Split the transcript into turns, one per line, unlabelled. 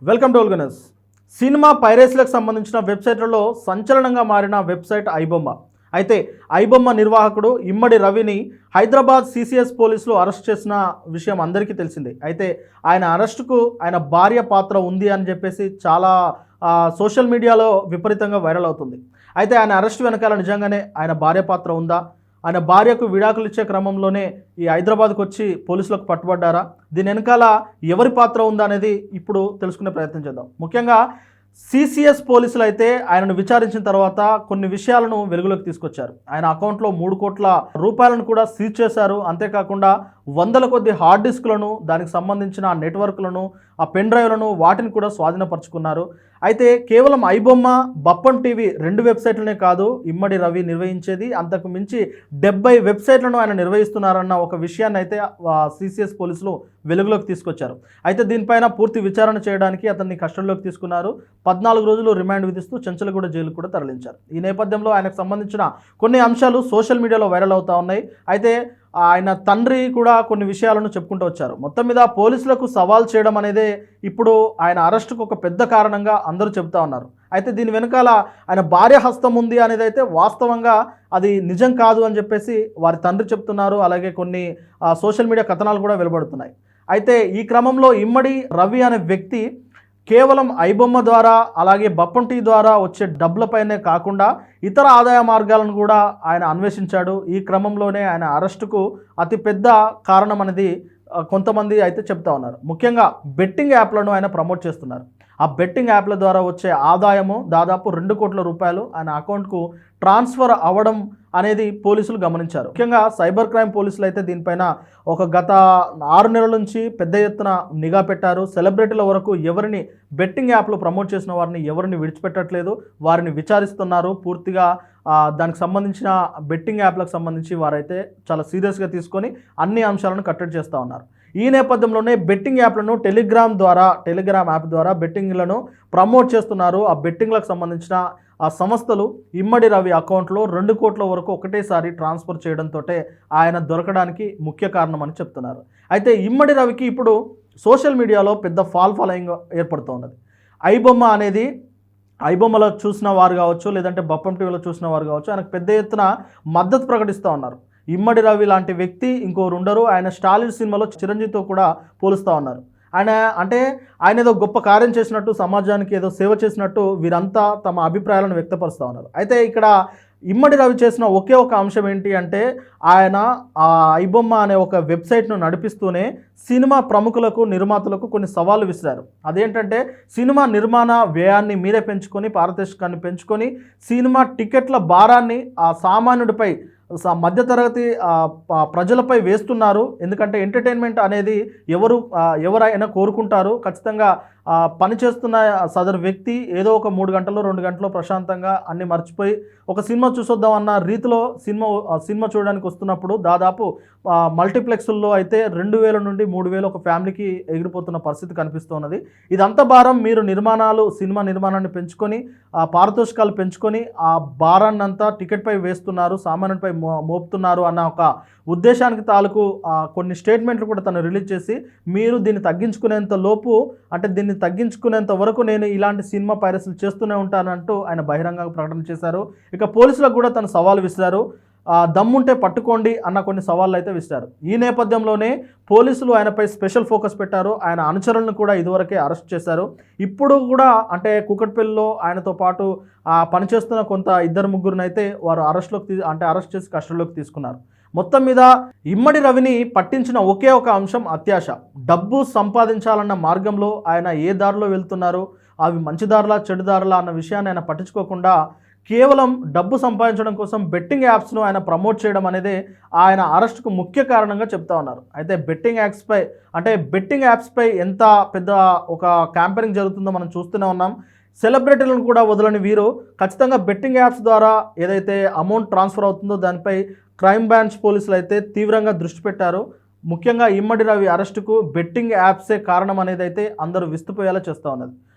Welcome to Ganesh. Cinema పైరసీలకు సంబంధించిన వెబ్సైట్లలో సంచలనంగా మారిన వెబ్సైట్ ఐబొమ్మ. అయితే ఐబొమ్మ నిర్వాహకుడు ఇమ్మడి రవిని హైదరాబాద్ సిసిఎస్ పోలీసులు అరెస్ట్ చేసిన విషయం అందరికీ తెలిసిందే. అయితే ఆయన అరెస్టుకు ఆయన భార్య పాత్ర ఉంది అని చెప్పేసి చాలా సోషల్ మీడియాలో విపరీతంగా వైరల్ అవుతుంది. అయితే ఆయన అరెస్ట్ వెనకాల నిజంగానే ఆయన భార్య పాత్ర ఉందా? ఆయన భార్యకు విడాకులు ఇచ్చే క్రమంలోనే ఈ హైదరాబాద్కు వచ్చి పోలీసులకు పట్టుబడ్డారా? దీని వెనకాల ఎవరి పాత్ర ఉందా అనేది ఇప్పుడు తెలుసుకునే ప్రయత్నం చేద్దాం. ముఖ్యంగా సిసిఎస్ పోలీసులు అయితే ఆయనను విచారించిన తర్వాత కొన్ని విషయాలను వెలుగులోకి తీసుకొచ్చారు. ఆయన అకౌంట్లో 3 కోట్ల రూపాయలను కూడా సీజ్ చేశారు. అంతేకాకుండా వందల కొద్ది హార్డ్ డిస్క్లను, దానికి సంబంధించిన నెట్వర్క్లను, ఆ పెన్ డ్రైవ్లను వాటిని కూడా స్వాధీనపరుచుకున్నారు. అయితే కేవలం ఐబొమ్మ, బప్పం టీవీ 2 వెబ్సైట్లనే కాదు ఇమ్మడి రవి నిర్వహించేది, అంతకు మించి 70 వెబ్సైట్లను ఆయన నిర్వహిస్తున్నారన్న ఒక విషయాన్ని అయితే సిసిఎస్ పోలీసులు వెలుగులోకి తీసుకొచ్చారు. అయితే దీనిపైన పూర్తి విచారణ చేయడానికి అతన్ని కస్టడీలోకి తీసుకున్నారు. 14 రోజులు రిమాండ్ విధిస్తూ చెంచలగూడ జైలుకు కూడా తరలించారు. ఈ నేపథ్యంలో ఆయనకు సంబంధించిన కొన్ని అంశాలు సోషల్ మీడియాలో వైరల్ అవుతూ ఉన్నాయి. అయితే ఆయన తండ్రి కూడా కొన్ని విషయాలను చెప్పుకుంటూ వచ్చారు. మొత్తం మీద పోలీసులకు సవాల్ చేయడం అనేదే ఇప్పుడు ఆయన అరెస్టుకు ఒక పెద్ద కారణంగా అందరూ చెబుతా ఉన్నారు. అయితే దీని వెనకాల ఆయన భార్య హస్తం ఉంది అనేది అయితే వాస్తవంగా అది నిజం కాదు అని చెప్పేసి వారి తండ్రి చెప్తున్నారు. అలాగే కొన్ని సోషల్ మీడియా కథనాలు కూడా వెలువడుతున్నాయి. అయితే ఈ క్రమంలో ఇమ్మడి రవి అనే వ్యక్తి కేవలం ఐబొమ్మ ద్వారా, అలాగే బప్పం టీ ద్వారా వచ్చే డబ్బులపైనే కాకుండా ఇతర ఆదాయ మార్గాలను కూడా ఆయన అన్వేషించాడు. ఈ క్రమంలోనే ఆయన అరెస్టుకు అతిపెద్ద కారణం అనేది కొంతమంది అయితే చెప్తా ఉన్నారు. ముఖ్యంగా బెట్టింగ్ యాప్లను ఆయన ప్రమోట్ చేస్తున్నారు. ఆ బెట్టింగ్ యాప్ల ద్వారా వచ్చే ఆదాయము దాదాపు 2 కోట్ల రూపాయలు ఆయన అకౌంట్కు ట్రాన్స్ఫర్ అవ్వడం అనేది పోలీసులు గమనించారు. ముఖ్యంగా సైబర్ క్రైమ్ పోలీసులు అయితే దీనిపైన గత 6 నెలల నుంచి పెద్ద ఎత్తున నిఘా పెట్టారు. సెలబ్రిటీల వరకు ఎవరిని బెట్టింగ్ యాప్లు ప్రమోట్ చేసిన వారిని ఎవరిని విడిచిపెట్టట్లేదు, వారిని విచారిస్తున్నారు. పూర్తిగా దానికి సంబంధించిన బెట్టింగ్ యాప్లకు సంబంధించి వారైతే చాలా సీరియస్గా తీసుకొని అన్ని అంశాలను కట్టడి చేస్తూ ఉన్నారు. ఈ నేపథ్యంలోనే బెట్టింగ్ యాప్లను టెలిగ్రామ్ యాప్ ద్వారా బెట్టింగ్లను ప్రమోట్ చేస్తున్నారు. ఆ బెట్టింగ్లకు సంబంధించిన ఆ సంస్థలు ఇమ్మడి రవి అకౌంట్లో 2 కోట్ల వరకు ఒకటేసారి ట్రాన్స్ఫర్ చేయడంతో ఆయన దొరకడానికి ముఖ్య కారణం అని చెప్తున్నారు. అయితే ఇమ్మడి రవికి ఇప్పుడు సోషల్ మీడియాలో పెద్ద ఫాలోయింగ్ ఏర్పడుతూ ఉన్నది. ఐబొమ్మలో చూసిన వారు కావచ్చు, లేదంటే బప్పం టీవీలో చూసిన వారు కావచ్చు, ఆయనకు పెద్ద ఎత్తున మద్దతు ప్రకటిస్తూ ఉన్నారు. ఇమ్మడి రవి లాంటి వ్యక్తి ఇంకోరు ఉండరు. ఆయన స్టాలిన్ సినిమాలో చిరంజీవితో కూడా పోలుస్తూ ఉన్నారు. ఆయన ఏదో గొప్ప కార్యం చేసినట్టు, సమాజానికి ఏదో సేవ చేసినట్టు వీరంతా తమ అభిప్రాయాలను వ్యక్తపరుస్తూ ఉన్నారు. అయితే ఇక్కడ ఇమ్మడి రవి చేసిన ఒకే ఒక అంశం ఏంటి అంటే, ఆయన ఆ ఐబొమ్మ అనే ఒక వెబ్సైట్ను నడిపిస్తూనే సినిమా ప్రముఖులకు, నిర్మాతలకు కొన్ని సవాళ్ళు విసిరారు. అదేంటంటే, సినిమా నిర్మాణ వ్యయాన్ని మీరే పెంచుకొని, పారదర్శకాన్ని పెంచుకొని, సినిమా టికెట్ల భారాన్ని ఆ సామాన్యుడిపై, మధ్యతరగతి ప్రజలపై వేస్తున్నారు. ఎందుకంటే ఎంటర్టైన్మెంట్ అనేది ఎవరైనా కోరుకుంటారు. ఖచ్చితంగా పనిచేస్తున్న సదరు వ్యక్తి ఏదో ఒక 3 గంటలో 2 గంటలో ప్రశాంతంగా అన్ని మర్చిపోయి ఒక సినిమా చూసొద్దాం అన్న రీతిలో సినిమా చూడడానికి వస్తున్నప్పుడు దాదాపు మల్టీప్లెక్స్ల్లో అయితే 2,000 నుండి 3,000 ఒక ఫ్యామిలీకి ఎగిరిపోతున్న పరిస్థితి కనిపిస్తున్నది. ఇదంతా భారం మీరు సినిమా నిర్మాణాన్ని పెంచుకొని, పారితోషికాలు పెంచుకొని ఆ భారాన్ని అంతా టికెట్పై వేస్తున్నారు, సామాన్యుడిపై మోపుతున్నారు అన్న ఒక ఉద్దేశానికి తాలూకు కొన్ని స్టేట్మెంట్లు కూడా తను రిలీజ్ చేసి, మీరు దీన్ని తగ్గించుకునేంత లోపు, అంటే దీన్ని తగ్గించుకునేంత వరకు నేను ఇలాంటి సినిమా పైరసీలు చేస్తూనే ఉంటానంటూ ఆయన బహిరంగంగా ప్రకటన చేశారు. ఇక పోలీసులకు కూడా తను సవాల్ విసిరారు. దమ్ముంటే పట్టుకోండి అన్న కొన్ని సవాళ్ళు అయితే విసిరారు. ఈ నేపథ్యంలోనే పోలీసులు ఆయనపై స్పెషల్ ఫోకస్ పెట్టారు. ఆయన అనుచరులను కూడా ఇదివరకే అరెస్ట్ చేశారు. ఇప్పుడు కూడా కూకట్పల్లిలో ఆయనతో పాటు పనిచేస్తున్న కొంత 2-3 అయితే వారు అరెస్ట్ చేసి కస్టడీలోకి తీసుకున్నారు. మొత్తం మీద ఇమ్మడి రవిని పట్టించిన ఒకే ఒక అంశం అత్యాశ. డబ్బు సంపాదించాలన్న మార్గంలో ఆయన ఏ దారిలో వెళ్తున్నారు, అవి మంచి దారిలా చెడు దారిలా అన్న విషయాన్ని ఆయన పట్టించుకోకుండా కేవలం డబ్బు సంపాదించడం కోసం బెట్టింగ్ యాప్స్ను ఆయన ప్రమోట్ చేయడం అనేది ఆయన అరెస్టుకు ముఖ్య కారణంగా చెప్తా ఉన్నారు. అయితే బెట్టింగ్ యాప్స్పై ఎంత పెద్ద ఒక క్యాంపెయినింగ్ జరుగుతుందో మనం చూస్తూనే ఉన్నాం. సెలబ్రిటీలను కూడా వదలని వీరు ఖచ్చితంగా బెట్టింగ్ యాప్స్ ద్వారా ఏదైతే అమౌంట్ ట్రాన్స్ఫర్ అవుతుందో దానిపై క్రైమ్ బ్రాంచ్ పోలీసులు అయితే తీవ్రంగా దృష్టి పెట్టారు. ముఖ్యంగా ఇమ్మడి రవి అరెస్టుకు బెట్టింగ్ యాప్సే కారణం అనేది అయితే అందరూ విస్తుపోయేలా చేస్తూ ఉన్నది.